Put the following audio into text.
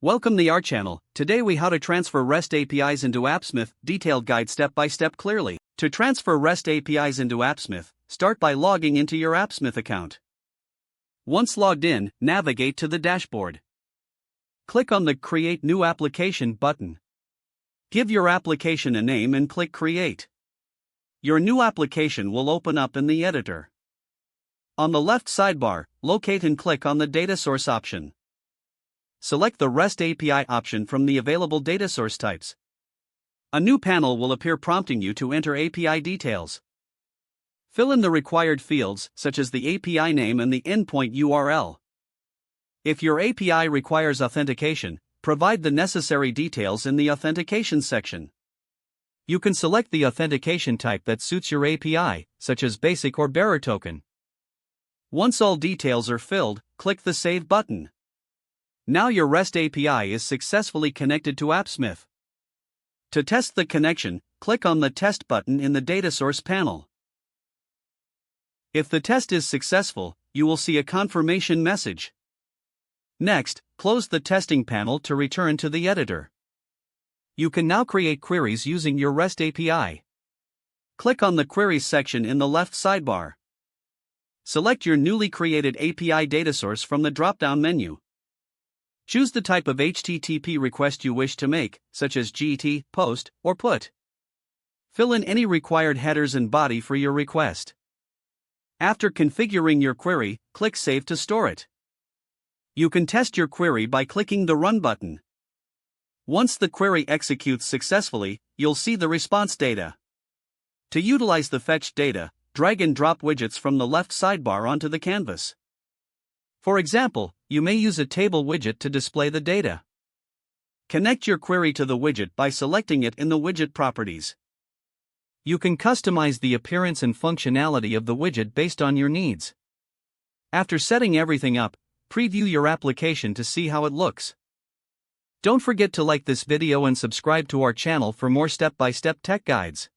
Welcome to our channel. Today we how to transfer REST APIs into Appsmith, detailed guide step by step clearly. To transfer REST APIs into Appsmith, start by logging into your Appsmith account. Once logged in, navigate to the dashboard. Click on the Create New Application button. Give your application a name and click Create. Your new application will open up in the editor. On the left sidebar, locate and click on the Data Source option. Select the REST API option from the available data source types. A new panel will appear prompting you to enter API details. Fill in the required fields, such as the API name and the endpoint URL. If your API requires authentication, provide the necessary details in the authentication section. You can select the authentication type that suits your API, such as basic or bearer token. Once all details are filled, click the Save button. Now your REST API is successfully connected to Appsmith. To test the connection, click on the Test button in the Data Source panel. If the test is successful, you will see a confirmation message. Next, close the testing panel to return to the editor. You can now create queries using your REST API. Click on the Queries section in the left sidebar. Select your newly created API data source from the drop-down menu. Choose the type of HTTP request you wish to make, such as GT, POST, or PUT. Fill in any required headers and body for your request. After configuring your query, click Save to store it. You can test your query by clicking the Run button. Once the query executes successfully, you'll see the response data. To utilize the fetched data, drag and drop widgets from the left sidebar onto the canvas. For example, you may use a table widget to display the data. Connect your query to the widget by selecting it in the widget properties. You can customize the appearance and functionality of the widget based on your needs. After setting everything up, preview your application to see how it looks. Don't forget to like this video and subscribe to our channel for more step-by-step tech guides.